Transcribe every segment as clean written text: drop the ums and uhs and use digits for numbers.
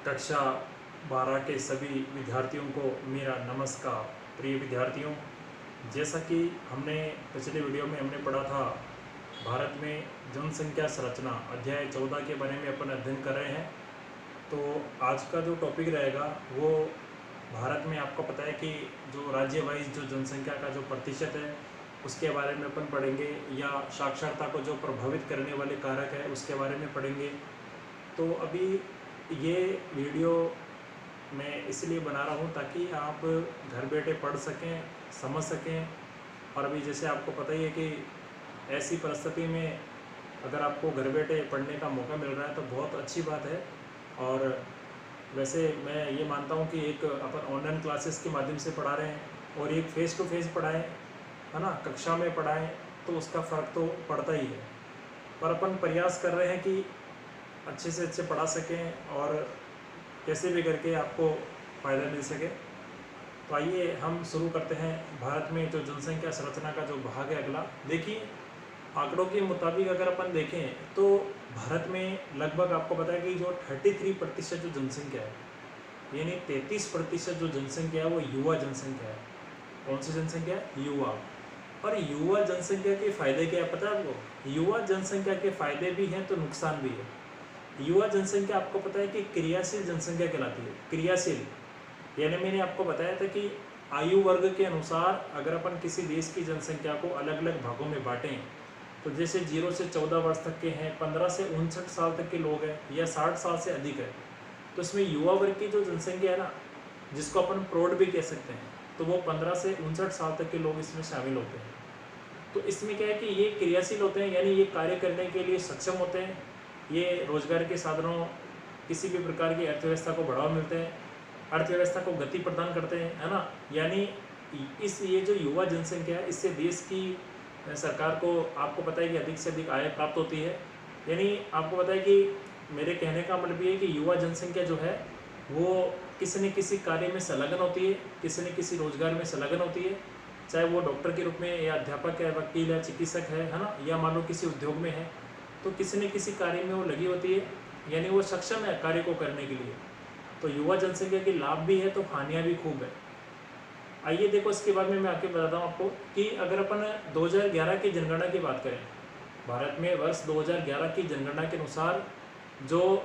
कक्षा 12 के सभी विद्यार्थियों को मेरा नमस्कार। प्रिय विद्यार्थियों, जैसा कि हमने पिछले वीडियो में हमने पढ़ा था, भारत में जनसंख्या संरचना अध्याय 14 के बारे में अपन अध्ययन कर रहे हैं। तो आज का जो टॉपिक रहेगा वो भारत में आपको पता है कि जो राज्य वाइज जो जनसंख्या का जो प्रतिशत है उसके बारे में अपन पढ़ेंगे, या साक्षरता को जो प्रभावित करने वाले कारक है उसके बारे में पढ़ेंगे। तो अभी ये वीडियो मैं इसलिए बना रहा हूँ ताकि आप घर बैठे पढ़ सकें, समझ सकें। और अभी जैसे आपको पता ही है कि ऐसी परिस्थिति में अगर आपको घर बैठे पढ़ने का मौका मिल रहा है तो बहुत अच्छी बात है। और वैसे मैं ये मानता हूँ कि एक अपन ऑनलाइन क्लासेस के माध्यम से पढ़ा रहे हैं और एक फ़ेस टू फेस पढ़ाएं, है ना, कक्षा में पढ़ाएं, तो उसका फ़र्क तो पड़ता ही है। पर अपन प्रयास कर रहे हैं कि अच्छे से अच्छे पढ़ा सकें और कैसे भी करके आपको फ़ायदा मिल सके। तो आइए हम शुरू करते हैं। भारत में जो जनसंख्या संरचना का जो भाग है अगला, देखिए आंकड़ों के मुताबिक अगर अपन देखें तो भारत में लगभग आपको पता है कि जो 33% जो जनसंख्या है, यानी 33% जो जनसंख्या है वो युवा जनसंख्या है। कौन सी जनसंख्या है? युवा। और युवा जनसंख्या के फ़ायदे क्या है पता है आपको? युवा जनसंख्या के फ़ायदे भी हैं तो नुकसान भी है। युवा जनसंख्या आपको पता है कि क्रियाशील जनसंख्या कहलाती है। क्रियाशील यानी मैंने आपको बताया था कि आयु वर्ग के अनुसार अगर अपन किसी देश की जनसंख्या को अलग अलग भागों में बांटें तो जैसे 0 से 14 वर्ष तक के हैं, 15 से 59 साल तक के लोग हैं, या 60 साल से अधिक है, तो इसमें युवा वर्ग की जो जनसंख्या है ना, जिसको अपन प्रौढ़ भी कह सकते हैं, तो वो 15 से 59 साल तक के लोग इसमें शामिल होते हैं। तो इसमें क्या है कि ये क्रियाशील होते हैं, यानी ये कार्य करने के लिए सक्षम होते हैं, ये रोजगार के साधनों, किसी भी प्रकार की अर्थव्यवस्था को बढ़ावा मिलते हैं, अर्थव्यवस्था को गति प्रदान करते हैं, है ना। यानी ये जो युवा जनसंख्या है इससे देश की सरकार को आपको पता है कि अधिक से अधिक आय प्राप्त होती है। यानी आपको पता है कि मेरे कहने का मतलब ये है कि युवा जनसंख्या जो है वो किसी न किसी कार्य में संलग्न होती है, किसी न किसी रोजगार में संलग्न होती है, चाहे वो डॉक्टर के रूप में या अध्यापक है, वकील या चिकित्सक है ना, या मान लो किसी उद्योग में है, तो किसी न किसी कार्य में वो लगी होती है, यानी वो सक्षम है कार्य को करने के लिए। तो युवा जनसंख्या के लाभ भी है तो हानियाँ भी खूब है। आइए देखो, इसके बाद में मैं आके बताता हूँ आपको कि अगर अपन 2011 की जनगणना की बात करें, भारत में वर्ष 2011 की जनगणना के अनुसार जो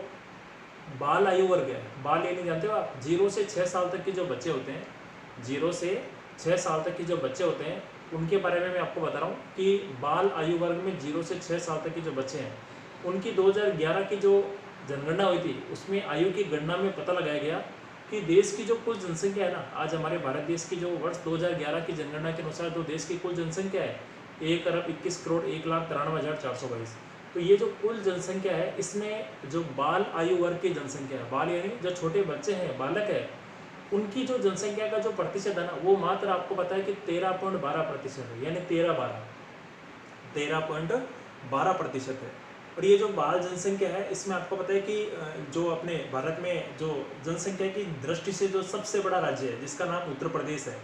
बाल आयु वर्ग है, बाल यानी जानते हो आप, 0 से 6 साल तक के जो बच्चे होते हैं, 0 से 6 साल तक के जो बच्चे होते हैं उनके बारे में मैं आपको बता रहा हूँ कि बाल आयु वर्ग में 0 से 6 साल तक के जो बच्चे हैं उनकी 2011 की जो जनगणना हुई थी उसमें आयु की गणना में पता लगाया गया कि देश की जो कुल जनसंख्या है ना, आज हमारे भारत देश की जो वर्ष 2011 की जनगणना के अनुसार जो देश की कुल जनसंख्या है 1,21,91,422। तो ये जो कुल जनसंख्या है इसमें जो बाल आयु वर्ग की जनसंख्या है, बाल यानी जो छोटे बच्चे हैं, बालक है, उनकी जो जनसंख्या का जो प्रतिशत है ना वो मात्र आपको पता है कि 13.12% है, यानी 13.12% है। और ये जो बाल जनसंख्या है इसमें आपको पता है कि जो अपने भारत में जो जनसंख्या की दृष्टि से जो सबसे बड़ा राज्य है जिसका नाम उत्तर प्रदेश है,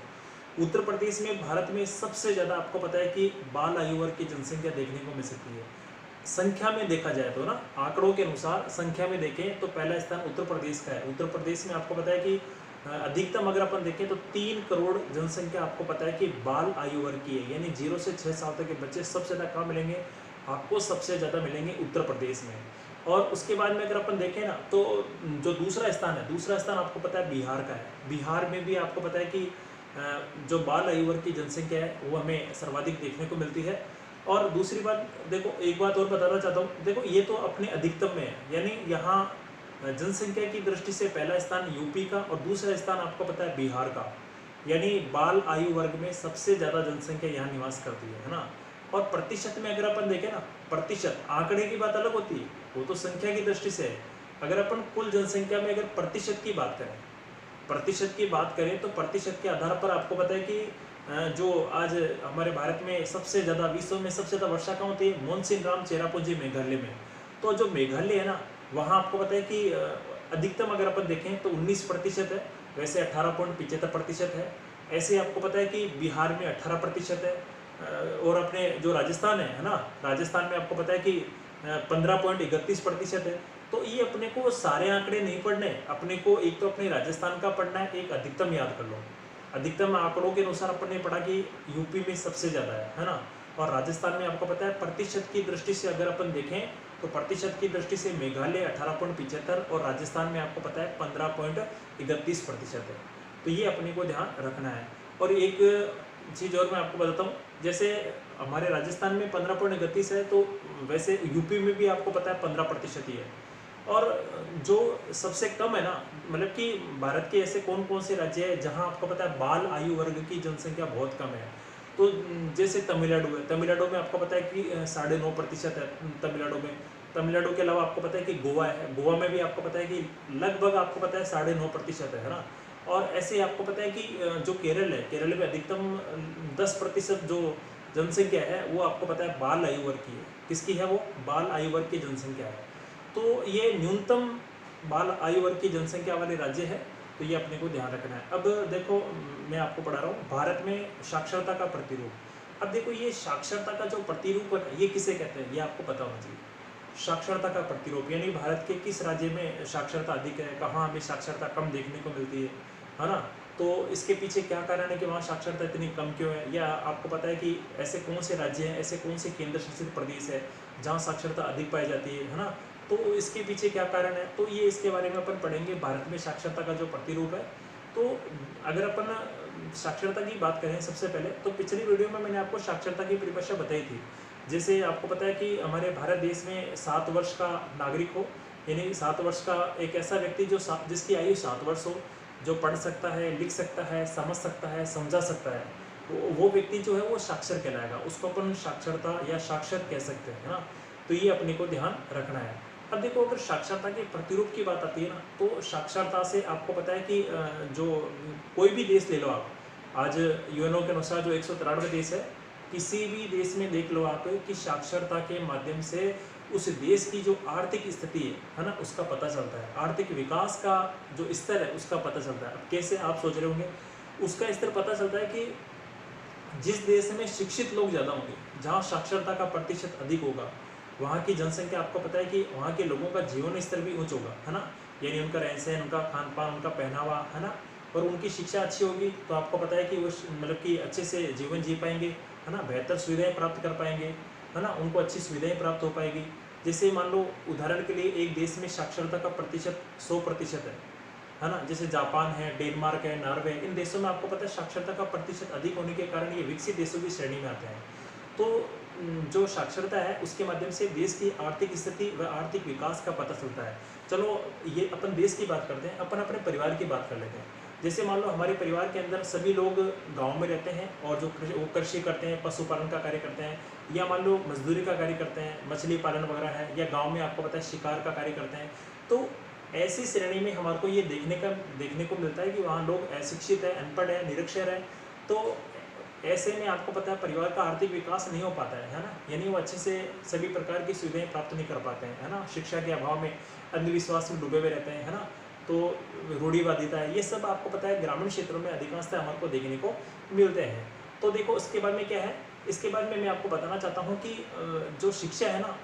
उत्तर प्रदेश में भारत में सबसे ज़्यादा आपको पता है कि बाल आयु वर्ग की जनसंख्या देखने को मिल सकती है। संख्या में देखा जाए तो ना, आंकड़ों के अनुसार संख्या में देखें तो पहला स्थान उत्तर प्रदेश का है। उत्तर प्रदेश में आपको पता है कि अधिकतम अगर अपन देखें तो 3 करोड़ जनसंख्या आपको पता है कि बाल आयु वर्ग की है, यानी 0 से 6 साल तक के बच्चे सबसे ज़्यादा कहाँ मिलेंगे आपको? सबसे ज़्यादा मिलेंगे उत्तर प्रदेश में। और उसके बाद में अगर अपन देखें ना तो जो दूसरा स्थान है, दूसरा स्थान आपको पता है बिहार का है। बिहार में भी आपको पता है कि जो बाल आयु वर्ग की जनसंख्या है वो हमें सर्वाधिक देखने को मिलती है। और दूसरी बात देखो, एक बात और बताना चाहता हूँ, देखो ये तो अपने अधिकतम में है, यानी यहाँ जनसंख्या की दृष्टि से पहला स्थान यूपी का और दूसरा स्थान आपको पता है बिहार का, यानी बाल आयु वर्ग में सबसे ज़्यादा जनसंख्या यहाँ निवास करती है ना। और प्रतिशत में अगर अपन देखें ना, प्रतिशत आंकड़े की बात अलग होती है, वो तो संख्या की दृष्टि से है। अगर अपन कुल जनसंख्या में अगर प्रतिशत की बात करें, प्रतिशत की बात करें तो प्रतिशत के आधार पर आपको पता है कि जो आज हमारे भारत में सबसे ज़्यादा, विश्व में सबसे ज़्यादा वर्षा कहाँ होती है? मोनसिनराम चेरापूंजी मेघालय में। तो जो मेघालय है ना वहाँ आपको पता है कि अधिकतम अगर अपन देखें तो 19% है, वैसे 18.75% है। ऐसे आपको पता है कि बिहार में 18% है। और अपने जो राजस्थान है ना, राजस्थान में आपको पता है कि 15.31% है। तो ये अपने को सारे आंकड़े नहीं पढ़ने, अपने को एक तो अपने राजस्थान का पढ़ना है, एक अधिकतम याद कर लो। अधिकतम आंकड़ों के अनुसार अपन ने पढ़ा कि यूपी में सबसे ज़्यादा है ना, और राजस्थान में आपको पता है प्रतिशत की दृष्टि से अगर अपन देखें तो प्रतिशत की दृष्टि से मेघालय 18.75 और राजस्थान में आपको पता है 15.31% है। तो ये अपने को ध्यान रखना है। और एक चीज़ और मैं आपको बताता हूँ, जैसे हमारे राजस्थान में 15.31 है, तो वैसे यूपी में भी आपको पता है 15% ही है। और जो सबसे कम है ना, मतलब कि भारत के ऐसे कौन कौन से राज्य है जहाँ आपको पता है बाल आयु वर्ग की जनसंख्या बहुत कम है। तो जैसे तमिलनाडु है, तमिलनाडु में आपको पता है कि 9.5% है तमिलनाडु में। तमिलनाडु के अलावा आपको पता है कि गोवा है, गोवा में भी आपको पता है कि लगभग आपको पता है 9.5% है ना। और ऐसे आपको पता है कि जो केरल है, केरल में अधिकतम 10% जो जनसंख्या है वो आपको पता है बाल आयु वर्ग की है। किसकी है वो? बाल आयु वर्ग की जनसंख्या है। तो ये न्यूनतम बाल आयु वर्ग की जनसंख्या वाले राज्य है, तो ये अपने को ध्यान रखना है। अब देखो मैं आपको पढ़ा रहा हूँ भारत में साक्षरता का प्रतिरूप। अब देखो ये साक्षरता का जो प्रतिरूप है ये किसे कहते हैं, ये आपको पता होना चाहिए। साक्षरता का प्रतिरूप यानी भारत के किस राज्य में साक्षरता अधिक है, कहाँ हमें साक्षरता कम देखने को मिलती है ना। तो इसके पीछे क्या कारण है कि वहाँ साक्षरता इतनी कम क्यों है, या आपको पता है कि ऐसे कौन से राज्य हैं, ऐसे कौन से केंद्र शासित प्रदेश है जहाँ साक्षरता अधिक पाई जाती है ना। तो इसके पीछे क्या कारण है, तो ये इसके बारे में अपन पढ़ेंगे भारत में साक्षरता का जो प्रतिरूप है। तो अगर अपन साक्षरता की बात करें सबसे पहले, तो पिछली वीडियो में मैंने आपको साक्षरता की परिभाषा बताई थी। जैसे आपको पता है कि हमारे भारत देश में 7 वर्ष का नागरिक हो, यानी 7 वर्ष का एक ऐसा व्यक्ति जो जिसकी आयु 7 वर्ष हो, जो पढ़ सकता है, लिख सकता है, समझ सकता है, समझा सकता है, वो व्यक्ति जो है वो साक्षर कहलाएगा। उसको अपन साक्षरता या साक्षर कह सकते हैं ना। तो ये अपने को ध्यान रखना है। अब देखो अगर साक्षरता के प्रतिरूप की बात आती है ना, तो साक्षरता से आपको पता है कि जो कोई भी देश ले लो आप, आज यूएनओ के अनुसार जो 193 देश है, किसी भी देश में देख लो आप कि साक्षरता के माध्यम से उस देश की जो आर्थिक स्थिति है ना, उसका पता चलता है। आर्थिक विकास का जो स्तर है उसका पता चलता है। अब कैसे आप सोच रहे होंगे, उसका स्तर पता चलता है कि जिस देश में शिक्षित लोग ज़्यादा होंगे, जहाँ साक्षरता का प्रतिशत अधिक होगा, वहाँ की जनसंख्या आपको पता है कि वहाँ के लोगों का जीवन स्तर भी उच्च होगा, है ना। यानी उनका रहन सहन, उनका खान पान, उनका पहनावा, है ना। और उनकी शिक्षा अच्छी होगी तो आपको पता है कि वो मतलब कि अच्छे से जीवन जी पाएंगे, है ना। बेहतर सुविधाएं प्राप्त कर पाएंगे, है ना। उनको अच्छी सुविधाएं प्राप्त हो पाएगी। जैसे मान लो उदाहरण के लिए एक देश में साक्षरता का प्रतिशत 100% है ना। जैसे जापान है, डेनमार्क है, नॉर्वे है, इन देशों में आपको पता है साक्षरता का प्रतिशत अधिक होने के कारण ये विकसित देशों की श्रेणी में आते हैं। तो जो साक्षरता है उसके माध्यम से देश की आर्थिक स्थिति व आर्थिक विकास का पता चलता है। चलो ये अपन देश की बात करते हैं, अपन अपने परिवार की बात कर लेते हैं। जैसे मान लो हमारे परिवार के अंदर सभी लोग गांव में रहते हैं और जो वो कृषि करते हैं, पशुपालन का कार्य करते हैं, या मान लो मजदूरी का कार्य करते हैं, मछली पालन वगैरह है, या गाँव में आपको पता है शिकार का कार्य करते हैं। तो ऐसी श्रेणी में हमारे को ये देखने को मिलता है कि वहाँ लोग अशिक्षित है, अनपढ़ है, निरक्षर है। तो ऐसे में आपको पता है परिवार का आर्थिक विकास नहीं हो पाता है ना। यानी वो अच्छे से सभी प्रकार की सुविधाएं प्राप्त नहीं कर पाते हैं, है ना। शिक्षा के अभाव में अंधविश्वास में डूबे हुए रहते हैं, है ना। तो रूढ़िवादिता है, ये सब आपको पता है ग्रामीण क्षेत्रों में अधिकांशतः हमारे को देखने को मिलते हैं। तो देखो इसके बाद में क्या है, इसके बाद में मैं आपको बताना चाहता हूँ कि जो शिक्षा है ना,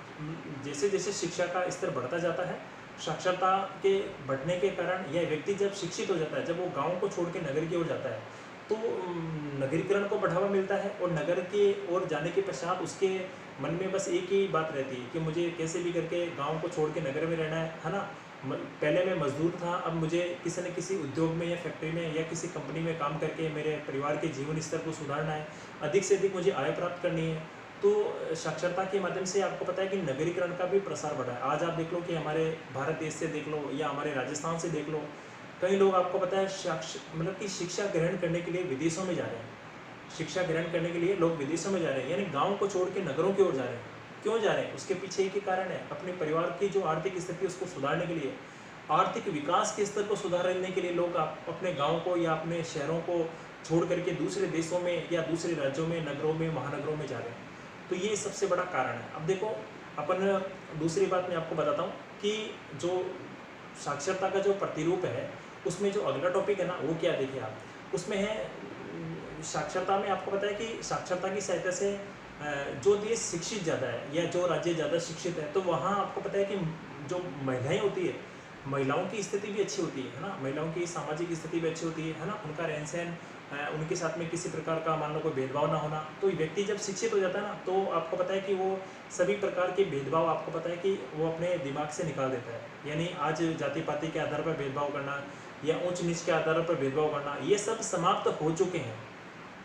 जैसे जैसे शिक्षा का स्तर बढ़ता जाता है, साक्षरता के बढ़ने के कारण यह व्यक्ति जब शिक्षित हो जाता है, जब वो गाँव को छोड़ के नगर की ओर जाता है, तो नगरीकरण को बढ़ावा मिलता है। और नगर के ओर जाने के पश्चात उसके मन में बस एक ही बात रहती है कि मुझे कैसे भी करके गांव को छोड़ के नगर में रहना है ना। पहले मैं मजदूर था, अब मुझे किसी न किसी उद्योग में या फैक्ट्री में या किसी कंपनी में काम करके मेरे परिवार के जीवन स्तर को सुधारना है, अधिक से अधिक मुझे आय प्राप्त करनी है। तो साक्षरता के माध्यम से आपको पता है कि नगरीकरण का भी प्रसार बढ़ा है। आज आप देख लो कि हमारे भारत देश से देख लो या हमारे राजस्थान से देख लो, कई लोग आपको पता है मतलब कि शिक्षा ग्रहण करने के लिए विदेशों में जा रहे हैं। शिक्षा ग्रहण करने के लिए लोग विदेशों में जा रहे हैं, यानी गांव को छोड़ के नगरों की ओर जा रहे हैं। क्यों जा रहे हैं, उसके पीछे एक ही कारण है, अपने परिवार की जो आर्थिक स्थिति उसको सुधारने के लिए, आर्थिक विकास के स्तर को सुधारने के लिए लोग अपने गाँव को या अपने शहरों को छोड़ करके दूसरे देशों में या दूसरे राज्यों में, नगरों में, महानगरों में जा रहे हैं। तो ये सबसे बड़ा कारण है। अब देखो अपन दूसरी बात मैं आपको बताता हूँ कि जो साक्षरता का जो प्रतिरूप है उसमें जो अगला टॉपिक है ना वो क्या, देखिए आप उसमें है साक्षरता में आपको पता है कि साक्षरता की सहायता से जो देश शिक्षित ज़्यादा है या जो राज्य ज़्यादा शिक्षित है, तो वहाँ आपको पता है कि जो महिलाएं होती है, महिलाओं की स्थिति भी अच्छी होती है ना, महिलाओं की सामाजिक स्थिति भी अच्छी होती है ना, उनका रहन सहन, उनके साथ में किसी प्रकार का मान लो कोई भेदभाव ना होना। तो व्यक्ति जब शिक्षित हो जाता है ना, तो आपको पता है कि वो सभी प्रकार के भेदभाव आपको पता है कि वो अपने दिमाग से निकाल देता है। यानी आज जाति पाति के आधार पर भेदभाव करना या ऊंच नीच के आधार पर भेदभाव करना, ये सब समाप्त हो चुके हैं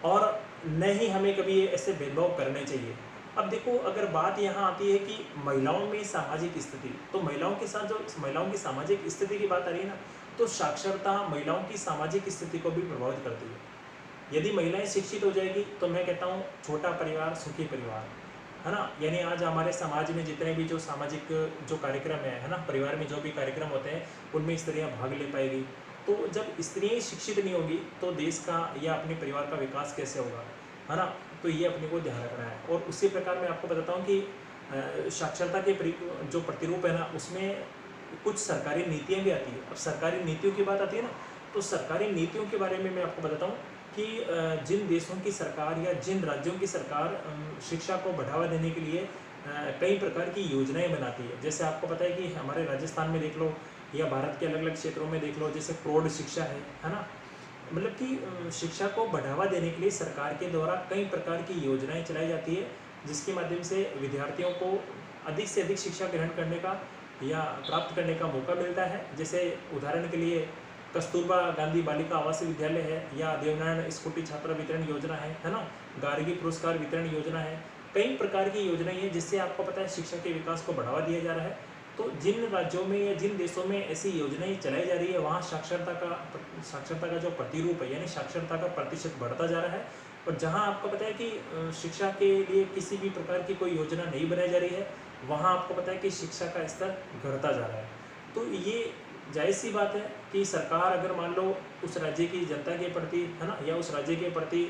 और न ही हमें कभी ऐसे भेदभाव करने चाहिए। अब देखो, अगर बात यहाँ आती है कि महिलाओं में सामाजिक स्थिति, तो महिलाओं के साथ जो महिलाओं की सामाजिक स्थिति की बात आ रही है ना, तो साक्षरता महिलाओं की सामाजिक स्थिति को भी प्रभावित करती है। यदि महिलाएं शिक्षित हो जाएगी तो मैं कहता हूँ छोटा परिवार सुखी परिवार, है ना। यानी आज हमारे समाज में जितने भी जो सामाजिक जो कार्यक्रम है ना, परिवार में जो भी कार्यक्रम होते हैं उनमें स्त्रियाँ भाग ले पाएगी। तो जब स्त्रियाँ शिक्षित नहीं होगी तो देश का या अपने परिवार का विकास कैसे होगा, है ना। तो ये अपने को ध्यान रखना है। और उसी प्रकार मैं आपको बताता हूँ कि साक्षरता के जो प्रतिरूप है ना, उसमें कुछ सरकारी नीतियाँ भी आती है। अब सरकारी नीतियों की बात आती है ना, तो सरकारी नीतियों के बारे में मैं आपको बताता हूँ कि जिन देशों की सरकार या जिन राज्यों की सरकार शिक्षा को बढ़ावा देने के लिए कई प्रकार की योजनाएं बनाती है। जैसे आपको पता है कि हमारे राजस्थान में देख लो या भारत के अलग अलग क्षेत्रों में देख लो, जैसे प्रौढ़ शिक्षा है ना। मतलब कि शिक्षा को बढ़ावा देने के लिए सरकार के द्वारा कई प्रकार की योजनाएं चलाई जाती है, जिसके माध्यम से विद्यार्थियों को अधिक से अधिक शिक्षा ग्रहण करने का या प्राप्त करने का मौका मिलता है। जैसे उदाहरण के लिए कस्तूरबा गांधी बालिका आवासीय विद्यालय है, या देवनारायण स्कूटी छात्र वितरण योजना है ना, गार्गी पुरस्कार वितरण योजना है। कई प्रकार की योजनाएं हैं जिससे आपको पता है शिक्षा के विकास को बढ़ावा दिया जा रहा है। तो जिन राज्यों में या जिन देशों में ऐसी योजनाएं चलाई जा रही है, वहाँ साक्षरता का जो प्रतिरूप है यानी साक्षरता का प्रतिशत बढ़ता जा रहा है। और जहाँ आपको पता है कि शिक्षा के लिए किसी भी प्रकार की कोई योजना नहीं बनाई जा रही है, वहाँ आपको पता है कि शिक्षा का स्तर घटता जा रहा है। तो ये जायज़ सी बात है कि सरकार अगर मान लो उस राज्य की जनता के प्रति, है ना, या उस राज्य के प्रति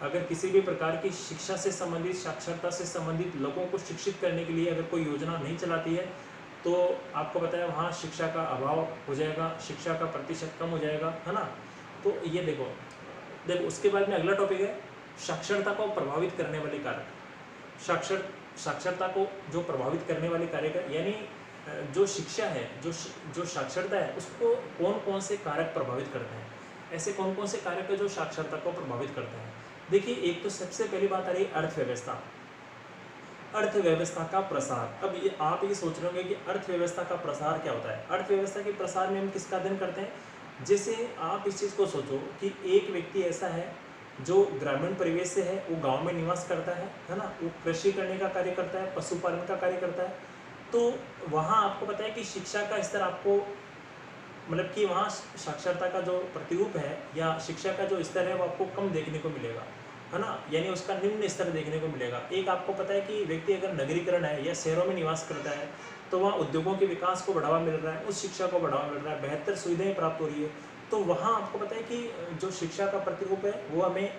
अगर किसी भी प्रकार की शिक्षा से संबंधित, साक्षरता से संबंधित लोगों को शिक्षित करने के लिए अगर कोई योजना नहीं चलाती है, तो आपको पता है वहाँ शिक्षा का अभाव हो जाएगा, शिक्षा का प्रतिशत कम हो जाएगा, है ना। तो ये देखो उसके बाद में अगला टॉपिक है साक्षरता को प्रभावित करने वाले कारक। साक्षरता को जो प्रभावित करने वाले कारक यानी जो शिक्षा है, जो साक्षरता है, उसको कौन कौन से कारक प्रभावित करते हैं। ऐसे कौन कौन से कारक है जो साक्षरता को प्रभावित करते हैं। देखिए, एक तो सबसे पहली बात आ रही है अर्थव्यवस्था। अर्थव्यवस्था का प्रसार। अब ये आप ये सोच रहे होंगे कि अर्थव्यवस्था का प्रसार क्या होता है। अर्थव्यवस्था के प्रसार में हम किसका अध्ययन करते हैं। जैसे आप इस चीज़ को सोचो कि एक व्यक्ति ऐसा है जो ग्रामीण परिवेश से है, वो गांव में निवास करता है ना, वो कृषि करने का कार्य करता है, पशुपालन का कार्य करता है। तो वहाँ आपको पता है कि शिक्षा का स्तर आपको, मतलब कि वहाँ साक्षरता का जो प्रतिरूप है या शिक्षा का जो स्तर है वो आपको कम देखने को मिलेगा, है ना। यानी उसका निम्न स्तर देखने को मिलेगा। एक आपको पता है कि व्यक्ति अगर नगरीकरण है या शहरों में निवास करता है, तो वहाँ उद्योगों के विकास को बढ़ावा मिल रहा है, उस शिक्षा को बढ़ावा मिल रहा है, बेहतर सुविधाएं प्राप्त हो रही है। तो वहाँ आपको पता है कि जो शिक्षा का प्रतिरूप है वो हमें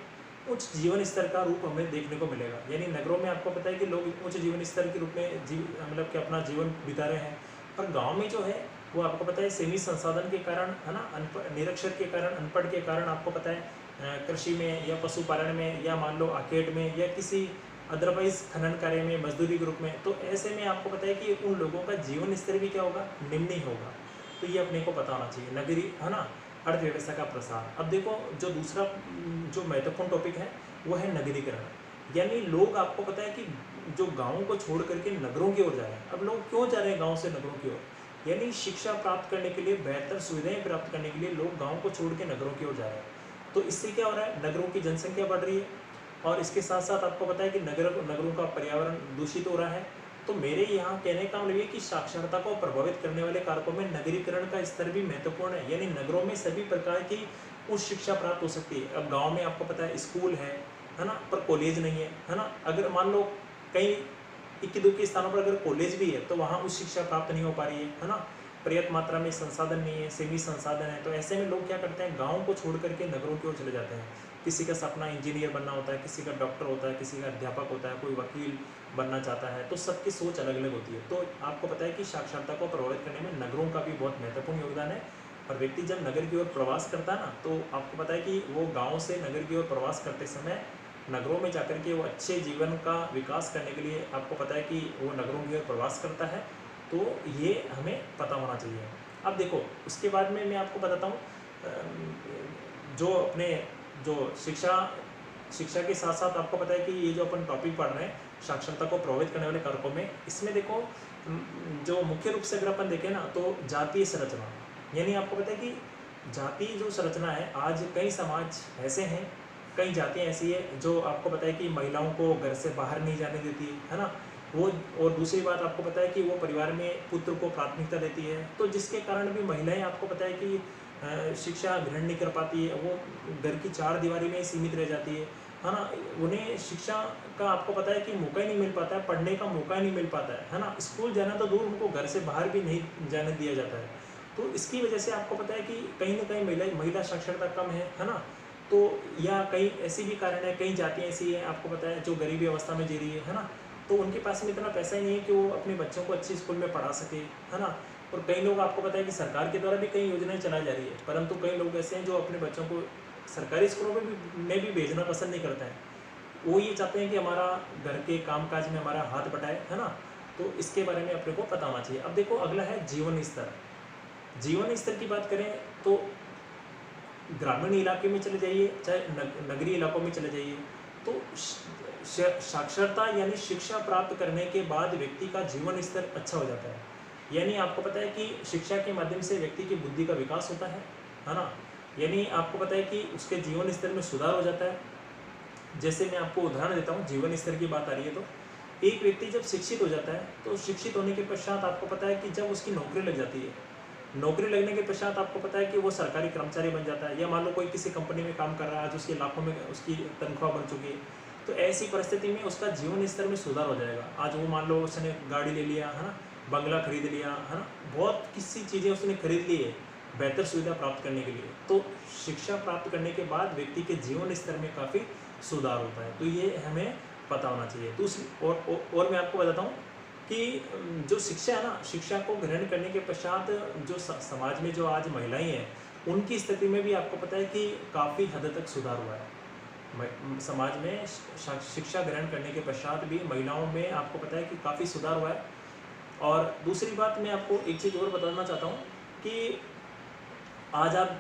उच्च जीवन स्तर का रूप हमें देखने को मिलेगा। यानी नगरों में आपको पता है कि लोग उच्च जीवन स्तर के रूप में मतलब कि अपना जीवन बिता रहे हैं। पर गांव में जो है वो आपको पता है सीमित संसाधन के कारण, है ना, निरक्षर के कारण, अनपढ़ के कारण आपको पता है कृषि में या पशुपालन में या मान लो आर्केड में या किसी अदरवाइज खनन कार्य में, मजदूरी के रूप में, तो ऐसे में आपको पता है कि उन लोगों का जीवन स्तर भी क्या होगा, निम्न ही होगा। तो ये अपने को पता होना चाहिए। नगरी, है ना, अर्थव्यवस्था का प्रसार। अब देखो, जो दूसरा जो महत्वपूर्ण टॉपिक है वो है नगरीकरण। यानी लोग, आपको पता है कि जो गाँव को छोड़ करके नगरों की ओर जा रहे हैं। अब लोग क्यों जा रहे हैं गाँव से नगरों की ओर, यानी शिक्षा प्राप्त करने के लिए, बेहतर सुविधाएं प्राप्त करने के लिए लोग गाँव को छोड़ के नगरों की ओर जा रहे हैं। तो इससे क्या हो रहा है, नगरों की जनसंख्या बढ़ रही है और इसके साथ साथ आपको पता है कि नगरों का पर्यावरण दूषित हो रहा है। तो मेरे यहाँ कहने का मतलब ये कि साक्षरता को प्रभावित करने वाले कारकों में नगरीकरण का स्तर भी महत्वपूर्ण है। यानी नगरों में सभी प्रकार की उच्च शिक्षा प्राप्त हो सकती है। अब गांव में आपको पता है स्कूल है ना, पर कॉलेज नहीं है ना। अगर मान लो कहीं इक्की दुक्की स्थानों पर अगर कॉलेज भी है तो वहाँ उच्च शिक्षा प्राप्त नहीं हो पा रही है ना। पर्याप्त मात्रा में संसाधन नहीं है, सीमित संसाधन है। तो ऐसे में लोग क्या करते हैं, गाँव को छोड़ करके नगरों की ओर चले जाते हैं। किसी का सपना इंजीनियर बनना होता है, किसी का डॉक्टर होता है, किसी का अध्यापक होता है, कोई वकील बनना चाहता है। तो सबकी सोच अलग अलग होती है। तो आपको पता है कि साक्षरता को प्रभावित करने में नगरों का भी बहुत महत्वपूर्ण योगदान है। और व्यक्ति जब नगर की ओर प्रवास करता है ना, तो आपको पता है कि वो गाँव से नगर की ओर प्रवास करते समय नगरों में जाकर के वो अच्छे जीवन का विकास करने के लिए आपको पता है कि वो नगरों की ओर प्रवास करता है। तो ये हमें पता होना चाहिए। अब देखो उसके बाद में मैं आपको बताता हूँ जो अपने जो शिक्षा के साथ साथ आपको पता है कि ये जो अपन टॉपिक पढ़ रहे हैं साक्षरता को प्रभावित करने वाले कारकों में, इसमें देखो जो मुख्य रूप से अगर अपन देखें ना तो जातीय संरचना, यानी आपको पता है कि जाति जो संरचना है, आज कई समाज ऐसे हैं, कई जातियाँ ऐसी है जो आपको पता है कि महिलाओं को घर से बाहर नहीं जाने देती है ना वो। और दूसरी बात आपको पता है कि वो परिवार में पुत्र को प्राथमिकता देती है, तो जिसके कारण भी महिलाएं आपको पता है कि शिक्षा ग्रहण नहीं कर पाती है, वो घर की चार दीवारी में सीमित रह जाती है ना। उन्हें शिक्षा का आपको पता है कि मौका ही नहीं मिल पाता है, पढ़ने का मौका ही नहीं मिल पाता है ना। स्कूल जाना तो दूर, उनको घर से बाहर भी नहीं जाने दिया जाता है। तो इसकी वजह से आपको पता है कि कहीं ना कहीं महिला साक्षरता कम है ना। तो या कई ऐसी भी कारण है, कई जातियाँ ऐसी हैं आपको पता है जो गरीबी अवस्था में जी रही है ना। तो उनके पास में इतना पैसा ही नहीं है कि वो अपने बच्चों को अच्छी स्कूल में पढ़ा सके, है ना। और कई लोग आपको पता है कि सरकार के द्वारा भी कई योजनाएं चलाई जा रही है, परंतु कई लोग ऐसे हैं जो अपने बच्चों को सरकारी स्कूलों में भी भेजना पसंद नहीं करते हैं। वो ये चाहते हैं कि हमारा घर के कामकाज में हमारा हाथ बटाए, है ना। तो इसके बारे में अपने को पता होना चाहिए। अब देखो अगला है जीवन स्तर। जीवन स्तर की बात करें तो ग्रामीण इलाके में चले जाइए चाहे नगरीय इलाकों में चले जाइए, तो साक्षरता यानी शिक्षा प्राप्त करने के बाद व्यक्ति का जीवन स्तर अच्छा हो जाता है। यानी आपको पता है कि शिक्षा के माध्यम से व्यक्ति की बुद्धि का विकास होता है ना। यानी आपको पता है कि उसके जीवन स्तर में सुधार हो जाता है। जैसे मैं आपको उदाहरण देता हूँ, जीवन स्तर की बात आ रही है तो एक व्यक्ति जब शिक्षित हो जाता है तो शिक्षित होने के पश्चात आपको पता है कि जब उसकी नौकरी लग जाती है, नौकरी लगने के पश्चात आपको पता है कि वो सरकारी कर्मचारी बन जाता है, या मान लो कोई किसी कंपनी में काम कर रहा है, आज उसके लाखों में उसकी तनख्वाह बन चुकी है। तो ऐसी परिस्थिति में उसका जीवन स्तर में सुधार हो जाएगा। आज वो मान लो उसने गाड़ी ले लिया, है ना, बंगला खरीद लिया, है ना, बहुत किसी चीज़ें उसने खरीद ली है बेहतर सुविधा प्राप्त करने के लिए। तो शिक्षा प्राप्त करने के बाद व्यक्ति के जीवन स्तर में काफ़ी सुधार होता है। तो ये हमें पता होना चाहिए। दूसरी और मैं आपको बताता हूँ कि जो शिक्षा है ना, शिक्षा को ग्रहण करने के पश्चात जो समाज में जो आज महिलाएं हैं उनकी स्थिति में भी आपको पता है कि काफ़ी हद तक सुधार हुआ है। समाज में शिक्षा ग्रहण करने के पश्चात भी महिलाओं में आपको पता है कि काफ़ी सुधार हुआ है। और दूसरी बात मैं आपको एक चीज़ और बताना चाहता हूँ कि आज आप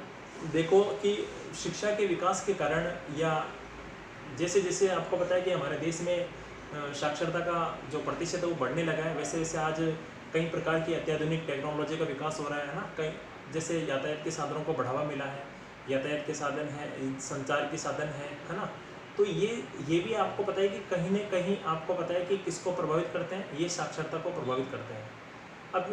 देखो कि शिक्षा के विकास के कारण, या जैसे जैसे आपको पता है कि हमारे देश में साक्षरता का जो प्रतिशत है वो बढ़ने लगा है, वैसे वैसे आज कई प्रकार की अत्याधुनिक टेक्नोलॉजी का विकास हो रहा है ना। कई जैसे यातायात के साधनों को बढ़ावा मिला है, यातायात के साधन है, संचार के साधन है ना। तो ये भी आपको पता है कि कहीं ना कहीं आपको पता है कि किसको प्रभावित करते हैं, ये साक्षरता को प्रभावित करते हैं। अब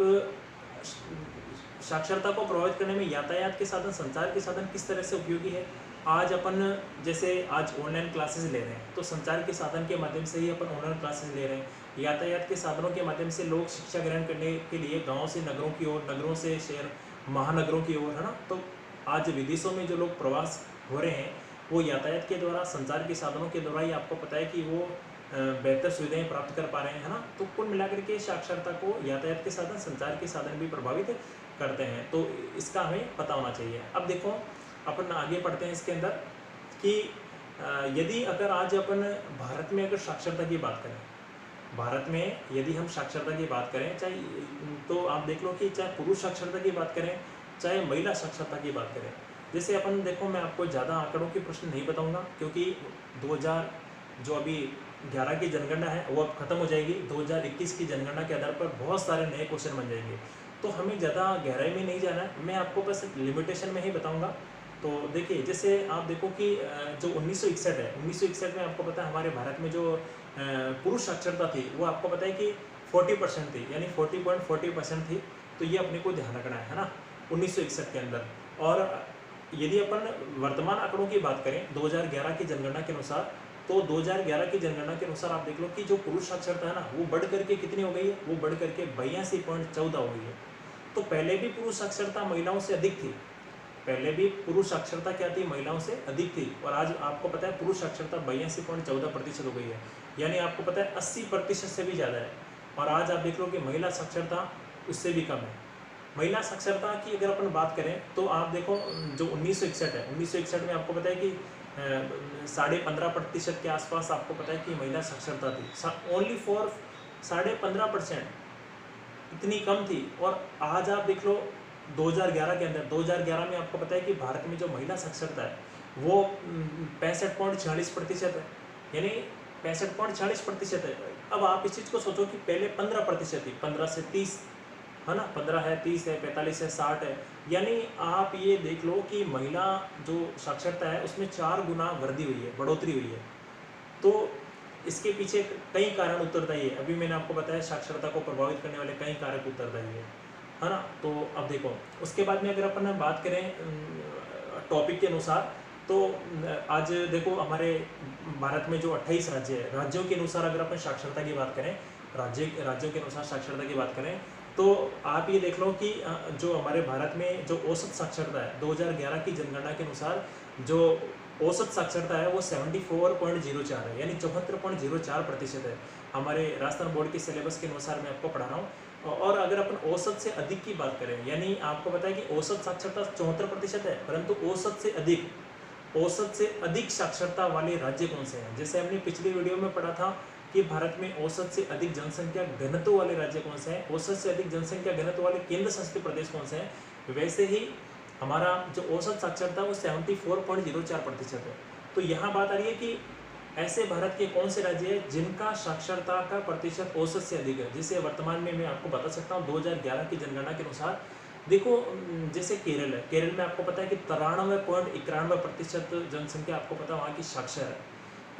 साक्षरता को प्रभावित करने में यातायात के साधन, संचार के साधन किस तरह से उपयोगी है। आज अपन जैसे आज ऑनलाइन क्लासेस ले रहे हैं, तो संचार के साधन के माध्यम से ही अपन ऑनलाइन क्लासेस ले रहे हैं। यातायात के साधनों के माध्यम से लोग शिक्षा ग्रहण करने के लिए गाँव से नगरों की ओर, नगरों से शहर महानगरों की ओर, है ना। तो आज विदेशों में जो लोग प्रवास हो रहे हैं वो यातायात के द्वारा, संचार के साधनों के द्वारा ही आपको पता है कि वो बेहतर सुविधाएं प्राप्त कर पा रहे हैं, है ना। तो कुल मिलाकर के साक्षरता को यातायात के साधन, संचार के साधन भी प्रभावित करते हैं। तो इसका हमें पता होना चाहिए। अब देखो अपन आगे पढ़ते हैं इसके अंदर कि यदि अगर आज अपन भारत में अगर साक्षरता की बात करें, भारत में यदि हम साक्षरता की बात करें, चाहे तो आप देख लो कि चाहे पुरुष साक्षरता की बात करें चाहे महिला साक्षरता की बात करें। जैसे अपन देखो, मैं आपको ज़्यादा आंकड़ों के प्रश्न नहीं बताऊंगा क्योंकि 2000 जो अभी 11 की जनगणना है वो अब खत्म हो जाएगी। 2021 की जनगणना के आधार पर बहुत सारे नए क्वेश्चन बन जाएंगे, तो हमें ज़्यादा गहराई में नहीं जाना है। मैं आपको बस लिमिटेशन में ही बताऊंगा। तो देखिए, जैसे आप देखो कि जो 1961 है, 1961 में आपको पता है हमारे भारत में जो पुरुष साक्षरता थी वो आपको पता है कि 40% थी, यानी 40.40% थी। तो ये अपने को ध्यान रखना है ना 1961 के अंदर। और यदि अपन वर्तमान आंकड़ों की बात करें 2011 की जनगणना के अनुसार, तो 2011 की जनगणना के अनुसार आप देख लो कि जो पुरुष साक्षरता है ना वो बढ़ करके कितनी हो गई है, वो बढ़ करके 82.14 हो गई है। तो पहले भी पुरुष साक्षरता महिलाओं से अधिक थी, पहले भी पुरुष साक्षरता क्या थी, महिलाओं से अधिक थी। और आज आपको पता है पुरुष साक्षरता 82.14% हो गई है, यानी आपको पता है 80% से भी ज़्यादा है। और आज आप देख लो कि महिला साक्षरता उससे भी कम है। महिला साक्षरता की अगर अपन बात करें तो आप देखो जो 1961 है, 1961 में आपको पता है कि 15.5% के आसपास आपको पता है कि महिला साक्षरता थी, ओनली फॉर 15.5%, इतनी कम थी। और आज आप देख लो 2011 के अंदर, 2011 में आपको पता है कि भारत में जो महिला साक्षरता है वो 65.46% है, यानी 65.46% है। अब आप इस चीज़ को सोचो कि पहले 15% थी, 15 से 30 है ना, 15 है, 30 है, 45 है, 60 है, यानी आप ये देख लो कि महिला जो साक्षरता है उसमें 4 गुना वृद्धि हुई है, बढ़ोतरी हुई है। तो इसके पीछे कई कारण उत्तरदायी है। अभी मैंने आपको बताया साक्षरता को प्रभावित करने वाले कई कारक उत्तरदायी है ना। तो अब देखो उसके बाद में अगर अपन बात करें टॉपिक के अनुसार, तो आज देखो हमारे भारत में जो 28 राज्य है, राज्यों के अनुसार अगर अपन साक्षरता की बात करें, राज्यों के अनुसार साक्षरता की बात करें, तो आप ये देख लो कि जो हमारे भारत में जो औसत साक्षरता है 2011 की जनगणना के अनुसार जो औसत साक्षरता है वो 74.04 है, यानी 74.04% है। हमारे राजस्थान बोर्ड के सिलेबस के अनुसार मैं आपको पढ़ा रहा हूँ। और अगर अपन औसत से अधिक की बात करें, यानी आपको पता है कि औसत साक्षरता 74% है, परंतु औसत से अधिक साक्षरता वाले राज्य कौन से हैं। जैसे हमने पिछली वीडियो में पढ़ा था कि भारत में औसत से अधिक जनसंख्या घनत्व वाले राज्य कौन से हैं, औसत से अधिक जनसंख्या घनत्व वाले केंद्र शासित प्रदेश कौन से हैं, वैसे ही हमारा जो औसत साक्षरता वो 74.04% है। तो यहाँ बात आ रही है कि ऐसे भारत के कौन से राज्य हैं जिनका साक्षरता का प्रतिशत औसत से अधिक है। जिसे वर्तमान में मैं आपको बता सकता हूँ 2011 की जनगणना के अनुसार, देखो जैसे केरल है, केरल में आपको पता है कि 93.91% जनसंख्या आपको पता है वहाँ की साक्षर है।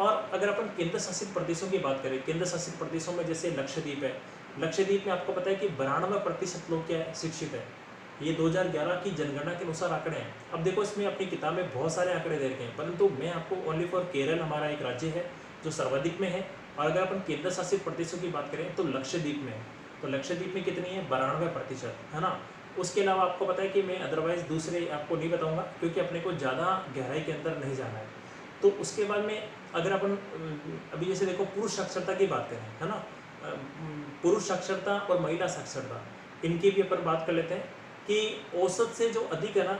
और अगर अपन केंद्र शासित प्रदेशों की बात करें, केंद्र शासित प्रदेशों में जैसे लक्षद्वीप है, लक्षद्वीप में आपको पता है कि 92% लोग क्या है, शिक्षित है। ये 2011 की जनगणना के अनुसार आंकड़े हैं। अब देखो इसमें अपनी किताब में बहुत सारे आंकड़े दे रखे हैं, परंतु मैं आपको ओनली फॉर केरल हमारा एक राज्य है जो सर्वाधिक में है। और अगर अपन केंद्र शासित प्रदेशों की बात करें तो लक्षद्वीप में है, तो लक्षद्वीप में कितनी है, 92% है ना। उसके अलावा आपको पता है कि मैं अदरवाइज दूसरे आपको नहीं बताऊंगा क्योंकि अपने को ज़्यादा गहराई के अंदर नहीं जाना है। तो उसके बाद में अगर अपन अभी जैसे देखो पुरुष साक्षरता की बात करें, है ना, पुरुष साक्षरता और महिला साक्षरता इनकी भी अपन बात कर लेते हैं कि औसत से जो अधिक है ना,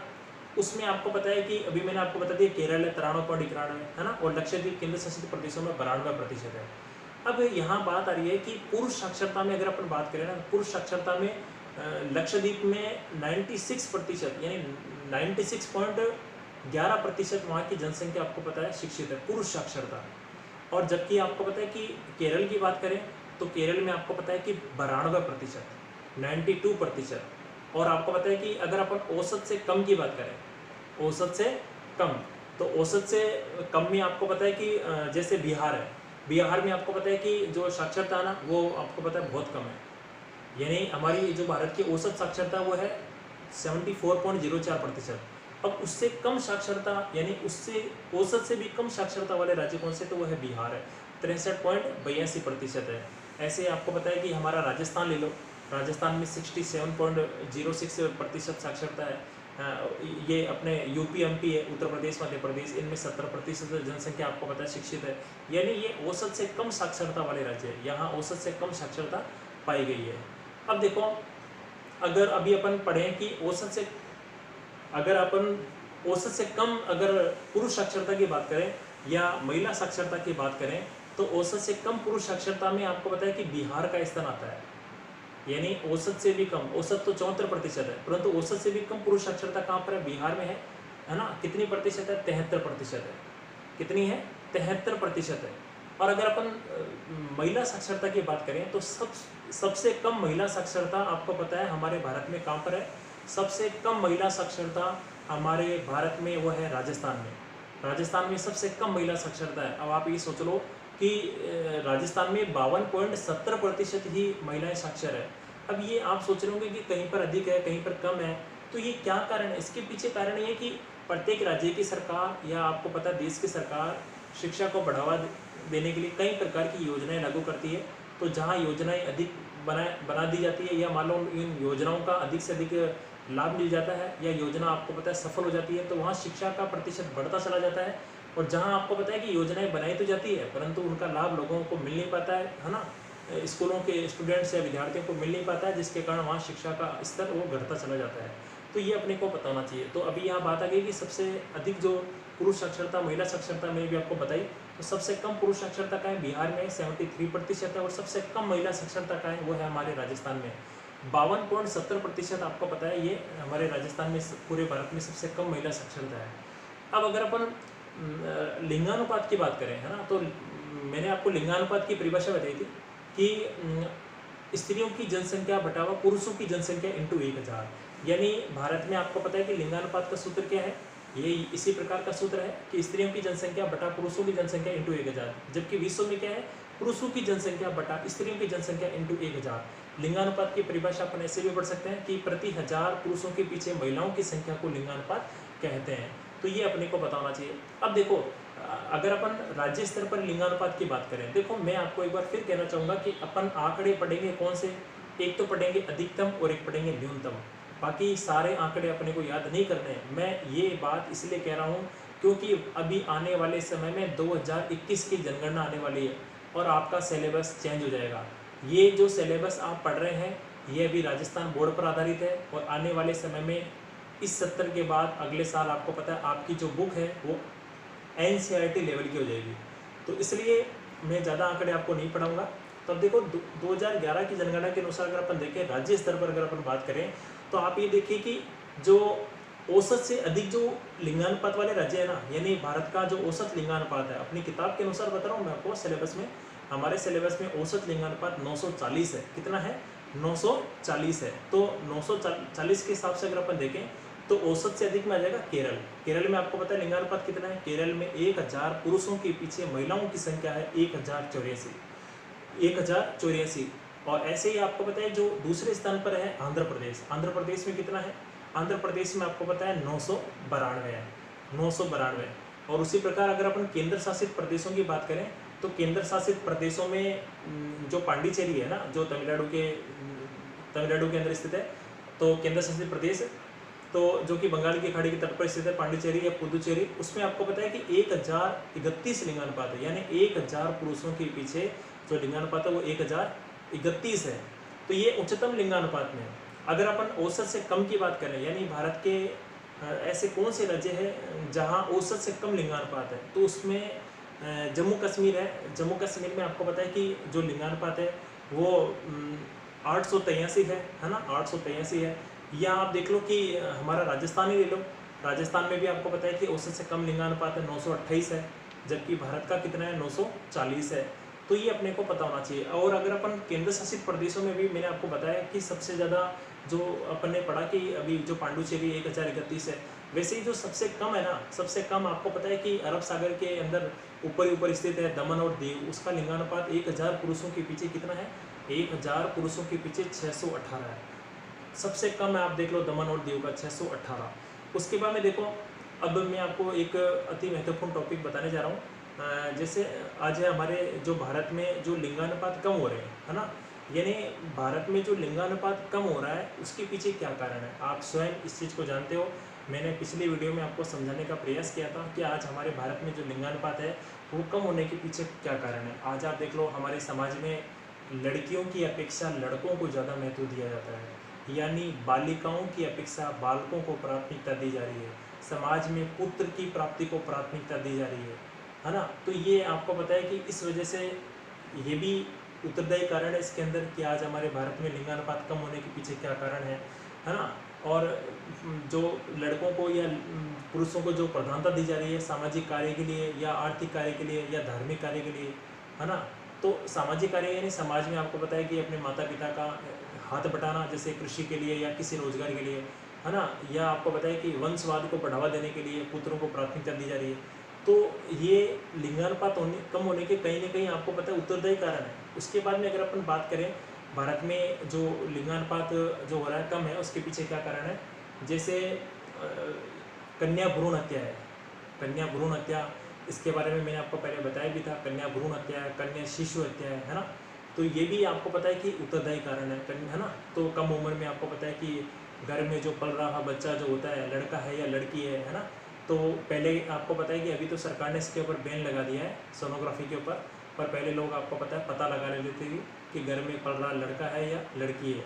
उसमें आपको पता है कि अभी मैंने आपको बता दिया केरल है 93.91 है ना, और लक्षद्वीप केंद्र शासित प्रदेशों में 92% है। अब यहाँ बात आ रही है कि पुरुष साक्षरता में अगर अपन बात करें ना, पुरुष साक्षरता में लक्षद्वीप में 96% यानी 96.11% वहाँ की जनसंख्या आपको पता है शिक्षित है, पुरुष साक्षरता। और जबकि आपको पता है कि केरल की बात करें तो केरल में आपको पता है कि 92%, 92%। और आपको पता है कि अगर अपन औसत से कम की बात करें, औसत से कम, तो औसत से कम में आपको पता है कि जैसे बिहार है, बिहार में आपको पता है कि जो साक्षरता है ना वो आपको पता है बहुत कम है। यानी हमारी जो भारत की औसत साक्षरता वो है 74.04%। अब उससे कम साक्षरता यानी उससे औसत से भी कम साक्षरता वाले राज्य कौन से, तो वो है बिहार है, 63.82% है। ऐसे आपको पता है कि हमारा राजस्थान ले लो, राजस्थान में 67.06% साक्षरता है। ये अपने यूपी एमपी है, उत्तर प्रदेश मध्य प्रदेश, इनमें 70% जनसंख्या आपको पता है शिक्षित है। यानी ये औसत से कम साक्षरता वाले राज्य है, यहाँ औसत से कम साक्षरता पाई गई है। अब देखो अगर अभी अपन पढ़ें कि औसत से कम अगर पुरुष साक्षरता की बात करें या महिला साक्षरता की बात करें, तो औसत से कम पुरुष साक्षरता में आपको पता है कि बिहार का स्थान आता है। यानी औसत से भी कम, औसत तो 74% है, परंतु औसत से भी कम पुरुष साक्षरता कहाँ पर है, बिहार में है ना। कितनी प्रतिशत है, 73% है। कितनी है, 73% है। और अगर अपन महिला साक्षरता की बात करें तो सबसे कम महिला साक्षरता आपको पता है हमारे भारत में कहाँ पर है, सबसे कम महिला साक्षरता हमारे भारत में वो है राजस्थान में। राजस्थान में सबसे कम महिला साक्षरता है। अब आप ये सोच लो कि राजस्थान में 52.70% ही महिलाएं साक्षर है। अब ये आप सोच रहे होंगे कि कहीं पर अधिक है कहीं पर कम है, तो ये क्या कारण है। इसके पीछे कारण ये कि प्रत्येक राज्य की सरकार या आपको पता देश की सरकार शिक्षा को बढ़ावा देने के लिए कई प्रकार की योजनाएं लागू करती है। तो जहाँ योजनाएं अधिक बना दी जाती है या मान लो इन योजनाओं का अधिक से अधिक लाभ मिल जाता है या योजना आपको पता है सफल हो जाती है, तो वहाँ शिक्षा का प्रतिशत बढ़ता चला जाता है। और जहाँ आपको पता है कि योजनाएं बनाई तो जाती है परंतु उनका लाभ लोगों को मिल नहीं पाता है ना, स्कूलों के स्टूडेंट्स या विद्यार्थियों को मिल नहीं पाता है, जिसके कारण वहाँ शिक्षा का स्तर वो घटता चला जाता है। तो ये अपने को पता होना चाहिए। तो अभी यहाँ बात आ गई कि सबसे अधिक जो पुरुष साक्षरता, महिला साक्षरता मैंने भी आपको बताई। तो सबसे कम पुरुष साक्षरता का है बिहार में 73% है, और सबसे कम महिला साक्षरता का है वो है हमारे राजस्थान में 52.70%। आपको पता है ये हमारे राजस्थान में पूरे भारत में सबसे कम महिला साक्षरता है। अब अगर अपन लिंगानुपात की बात करें, है ना, तो मैंने आपको लिंगानुपात की परिभाषा बताई थी कि स्त्रियों की जनसंख्या बटावा पुरुषों की जनसंख्या इंटू 1000। यानी भारत में आपको पता है कि लिंगानुपात का सूत्र क्या है, ये इसी प्रकार का सूत्र है कि स्त्रियों की जनसंख्या बटा पुरुषों की जनसंख्या इंटू 1000। जबकि विश्व में क्या है, पुरुषों की जनसंख्या बटा स्त्रियों की जनसंख्या इंटू 1000। लिंगानुपात की परिभाषा अपन ऐसे भी पढ़ सकते हैं कि प्रति 1000 पुरुषों के पीछे महिलाओं की संख्या को लिंगानुपात कहते हैं। तो ये अपने को पता होना चाहिए। अब देखो, अगर अपन राज्य स्तर पर लिंगानुपात की बात करें, देखो मैं आपको एक बार फिर कहना चाहूँगा कि अपन आंकड़े पढ़ेंगे कौन से, एक तो पढ़ेंगे अधिकतम और एक पढ़ेंगे न्यूनतम। बाकी सारे आंकड़े अपने को याद नहीं करने हैं। मैं ये बात इसलिए कह रहा हूँ क्योंकि अभी आने वाले समय में 2021 की जनगणना आने वाली है और आपका सिलेबस चेंज हो जाएगा। ये जो सिलेबस आप पढ़ रहे हैं ये अभी राजस्थान बोर्ड पर आधारित है, और आने वाले समय में इस सत्र के बाद अगले साल आपको पता है आपकी जो बुक है वो NCERT लेवल की हो जाएगी। तो इसलिए मैं ज़्यादा आंकड़े आपको नहीं पढ़ाऊंगा। तो अब देखो 2011 की जनगणना के अनुसार अगर अपन देखें राज्य स्तर पर अगर अपन बात करें, तो आप ये देखिए कि जो औसत से अधिक जो लिंगानुपात वाले राज्य है ना, यानी भारत का जो औसत लिंगानुपात है, अपनी किताब के अनुसार बता रहा हूँ मैं आपको, सिलेबस में हमारे सिलेबस में औसत लिंगानुपात 940 है। कितना है? 940 है। तो 940 के हिसाब से अगर अपन देखें तो औसत से अधिक में आ जाएगा केरल। केरल में आपको पता है लिंगानुपात कितना है? केरल में 1000 पुरुषों के पीछे महिलाओं की संख्या है 1084। और ऐसे ही आपको पता है जो दूसरे स्थान पर है आंध्र प्रदेश। आंध्र प्रदेश में कितना है? आंध्र प्रदेश में आपको पता है 992 है, 992। और उसी प्रकार अगर अपन केंद्र शासित प्रदेशों की बात करें तो केंद्र शासित प्रदेशों में जो पांडिचेरी है ना, जो तमिलनाडु के अंदर स्थित है, तो केंद्र शासित प्रदेश, तो जो कि बंगाल की खाड़ी के तट पर स्थित है, पांडिचेरी या पुदुचेरी, उसमें आपको पता है कि 1031 लिंगानुपात है। यानी 1000 पुरुषों के पीछे जो लिंगानुपात है वो 1031 है। तो ये उच्चतम लिंगानुपात में है। अगर अपन औसत से कम की बात करें, यानी भारत के ऐसे कौन से राज्य है जहाँ औसत से कम लिंगानुपात है, तो उसमें जम्मू कश्मीर है। जम्मू कश्मीर में आपको पता है कि जो लिंगानुपात है वो 883 है ना, 883 है। या आप देख लो कि हमारा राजस्थान ही ले लो, राजस्थान में भी आपको पता है कि औसत से कम लिंगानुपात है 928 है, जबकि भारत का कितना है 940 है। तो ये अपने को पता होना चाहिए। और अगर अपन केंद्र शासित प्रदेशों में भी मैंने आपको बताया कि सबसे ज़्यादा जो अपन ने पढ़ा कि अभी जो पांडुचेरी 1031 है, वैसे ही जो सबसे कम है ना, सबसे कम आपको पता है कि अरब सागर के अंदर ऊपर स्थित है दमन और दीव। उसका लिंगानुपात 1000 पुरुषों के पीछे कितना है? 1000 पुरुषों के पीछे 618 है। सबसे कम है, आप देख लो दमन और दीव का 618। उसके बाद में देखो, अब मैं आपको एक अति महत्वपूर्ण टॉपिक बताने जा रहा हूँ। जैसे आज है हमारे जो भारत में जो लिंगानुपात कम हो रहे हैं, है ना, यानी भारत में जो लिंगानुपात कम हो रहा है उसके पीछे क्या कारण है, आप स्वयं इस चीज़ को जानते हो। मैंने पिछली वीडियो में आपको समझाने का प्रयास किया था कि आज हमारे भारत में जो लिंगानुपात है वो कम होने के पीछे क्या कारण है। आज आप देख लो हमारे समाज में लड़कियों की अपेक्षा लड़कों को ज़्यादा महत्व दिया जाता है, यानी बालिकाओं की अपेक्षा बालकों को प्राथमिकता दी जा रही है। समाज में पुत्र की प्राप्ति को प्राथमिकता दी जा रही है ना। तो ये आपको पता है कि इस वजह से ये भी उत्तरदायी कारण है इसके अंदर कि आज हमारे भारत में लिंगानुपात कम होने के पीछे क्या कारण है ना। और जो लड़कों को या पुरुषों को जो प्रधानता दी जा रही है सामाजिक कार्य के लिए या आर्थिक कार्य के लिए या धार्मिक कार्य के लिए, है ना। तो सामाजिक कार्य यानी समाज में आपको पता है कि अपने माता पिता का हाथ बटाना, जैसे कृषि के लिए या किसी रोजगार के लिए, है ना, या आपको पता है कि वंशवाद को बढ़ावा देने के लिए पुत्रों को प्राथमिकता दी जा रही है। तो ये लिंगानुपात कम होने के कहीं ना कहीं आपको पता है उत्तरदायी कारण है। उसके बाद में अगर अपन बात करें भारत में जो लिंगानुपात जो हो रहा है कम है उसके पीछे क्या कारण है, जैसे कन्या भ्रूण हत्या है। कन्या भ्रूण हत्या, इसके बारे में मैंने आपको पहले बताया भी था, कन्या भ्रूण हत्या है, कन्या शिशु हत्या है ना। तो ये भी आपको पता है कि उत्तरदायी कारण है ना। तो कम उम्र में आपको पता है कि घर में जो पल रहा बच्चा जो होता है लड़का है या लड़की है ना। तो पहले आपको पता है कि अभी तो सरकार ने इसके ऊपर बैन लगा दिया है सोनोग्राफी के ऊपर, पर पहले लोग आपको पता है पता लगा लेते थे कि घर में पल रहा लड़का है या लड़की है।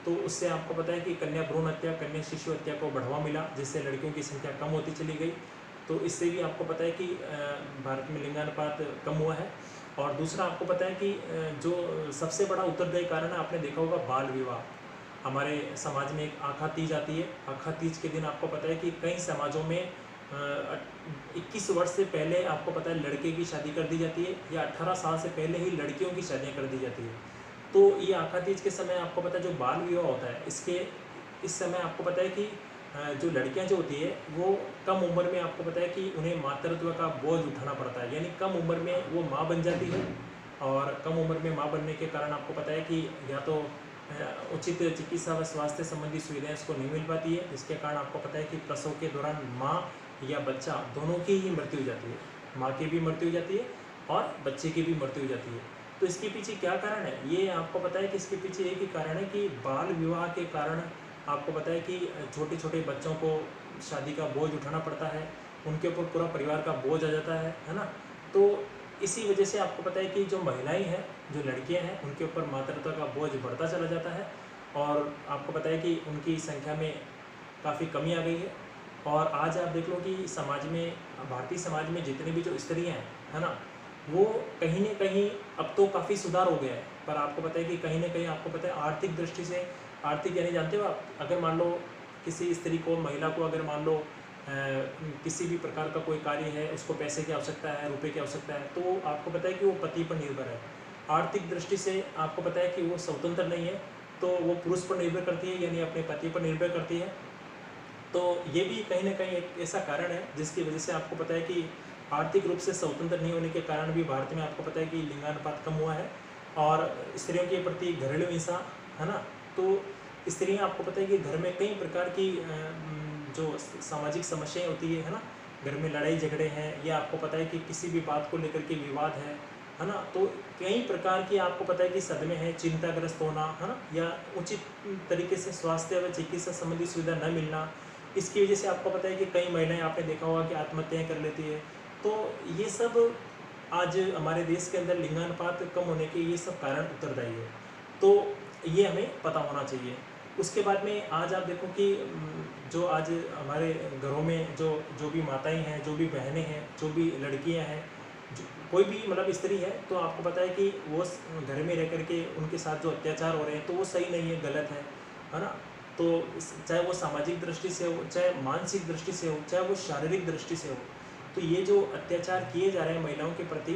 तो उससे आपको पता है कि कन्या भ्रूण हत्या, कन्या शिशु हत्या को बढ़ावा मिला, जिससे लड़कियों की संख्या कम होती चली गई। तो इससे भी आपको पता है कि भारत में लिंगानुपात कम हुआ है। और दूसरा आपको पता है कि जो सबसे बड़ा उत्तरदायी कारण है, आपने देखा होगा बाल विवाह। हमारे समाज में एक आखा तीज आती है। आखा तीज के दिन आपको पता है कि कई समाजों में 21 वर्ष से पहले आपको पता है लड़के की शादी कर दी जाती है, या 18 साल से पहले ही लड़कियों की शादियाँ कर दी जाती है। तो ये आखा तीज के समय आपको पता है जो बाल विवाह होता है, इस समय आपको पता है कि जो लड़कियां जो होती है वो कम उम्र में आपको पता है कि उन्हें मातृत्व का बोझ उठाना पड़ता है, यानी कम उम्र में वो माँ बन जाती है। और कम उम्र में माँ बनने के कारण आपको पता है कि या तो उचित चिकित्सा व स्वास्थ्य संबंधी सुविधाएं उसको नहीं मिल पाती है, जिसके कारण आपको पता है कि प्रसव के दौरान माँ या बच्चा दोनों की ही मृत्यु हो जाती है। माँ की भी मृत्यु हो जाती है और बच्चे की भी मृत्यु हो जाती है। तो इसके पीछे क्या कारण है, ये आपको पता है कि इसके पीछे एक ही कारण है कि बाल विवाह के कारण आपको पता है कि छोटे छोटे बच्चों को शादी का बोझ उठाना पड़ता है, उनके ऊपर पूरा परिवार का बोझ आ जाता है ना। तो इसी वजह से आपको पता है कि जो महिलाएं हैं, जो लड़कियां हैं, उनके ऊपर मातृत्व का बोझ बढ़ता चला जाता है। और आपको पता है कि उनकी संख्या में काफ़ी कमी आ गई है। और आज आप देख लो कि समाज में, भारतीय समाज में जितनी भी जो स्त्रियाँ हैं, है ना, वो कहीं ना कहीं अब तो काफ़ी सुधार हो गया है। पर आपको पता है कि कहीं ना कहीं आपको पता है आर्थिक दृष्टि से, आर्थिक यानी जानते हो आप, अगर मान लो किसी स्त्री को, महिला को अगर मान लो किसी भी प्रकार का कोई कार्य है, उसको पैसे की आवश्यकता है, रुपए की आवश्यकता है, तो आपको पता है कि वो पति पर निर्भर है। आर्थिक दृष्टि से आपको पता है कि वो स्वतंत्र नहीं है, तो वो पुरुष पर निर्भर करती है, यानी अपने पति पर निर्भर करती है। तो ये भी कहीं ना कहीं एक ऐसा कारण है जिसकी वजह से आपको पता है कि आर्थिक रूप से स्वतंत्र नहीं होने के कारण भी भारत में आपको पता है कि लिंगानुपात कम हुआ है। और स्त्रियों के प्रति घरेलू हिंसा, है ना, तो स्त्रियां आपको पता है कि घर में कई प्रकार की जो सामाजिक समस्याएं होती है ना, घर में लड़ाई झगड़े हैं, या आपको पता है कि किसी भी बात को लेकर के विवाद है ना, तो कई प्रकार की आपको पता है कि सदमे हैं, चिंताग्रस्त होना, है ना, या उचित तरीके से स्वास्थ्य व चिकित्सा संबंधी सुविधा न मिलना, इसकी वजह से आपको पता है कि कई महिलाएं, आपने देखा होगा कि आत्महत्याएं कर लेती है। तो ये सब आज हमारे देश के अंदर लिंगानुपात कम होने के ये सब कारण उत्तरदायी है। तो ये हमें पता होना चाहिए। उसके बाद में आज आप देखो कि जो आज हमारे घरों में जो भी माताएं हैं, जो भी बहनें हैं, जो भी लड़कियां हैं, कोई भी मतलब स्त्री है, तो आपको पता है कि वो घर में रह करके उनके साथ जो अत्याचार हो रहे हैं, तो वो सही नहीं है, गलत है ना। तो चाहे वो सामाजिक दृष्टि से हो, चाहे मानसिक दृष्टि से हो, चाहे वो शारीरिक दृष्टि से हो, तो ये जो अत्याचार किए जा रहे हैं महिलाओं के प्रति,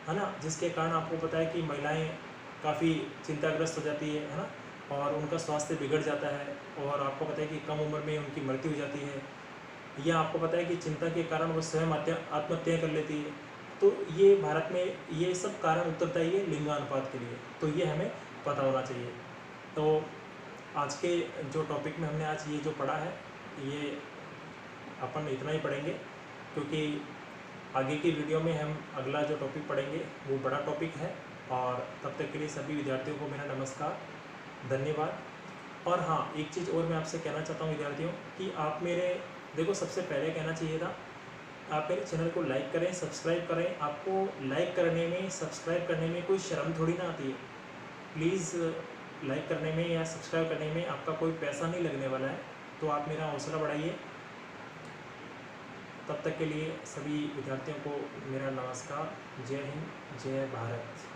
है ना, जिसके कारण आपको पता है कि महिलाएं काफ़ी चिंताग्रस्त हो जाती है ना, और उनका स्वास्थ्य बिगड़ जाता है, और आपको पता है कि कम उम्र में उनकी मृत्यु हो जाती है, या आपको पता है कि चिंता के कारण वो स्वयं आत्महत्या कर लेती है। तो ये भारत में ये सब कारण उत्तरदायी है लिंगानुपात के लिए, तो ये हमें पता होना चाहिए। तो आज के जो टॉपिक में हमने आज ये जो पढ़ा है, ये अपन इतना ही पढ़ेंगे, क्योंकि आगे की वीडियो में हम अगला जो टॉपिक पढ़ेंगे वो बड़ा टॉपिक है। और तब तक के लिए सभी विद्यार्थियों को मेरा नमस्कार, धन्यवाद। और हाँ, एक चीज़ और मैं आपसे कहना चाहता हूँ विद्यार्थियों, कि आप मेरे, देखो सबसे पहले कहना चाहिए था, आप मेरे चैनल को लाइक करें, सब्सक्राइब करें। आपको लाइक करने में, सब्सक्राइब करने में कोई शर्म थोड़ी ना आती है। प्लीज़ लाइक करने में या सब्सक्राइब करने में आपका कोई पैसा नहीं लगने वाला है, तो आप मेरा हौसला बढ़ाइए। तब तक के लिए सभी विद्यार्थियों को मेरा नमस्कार। जय हिंद, जय भारत।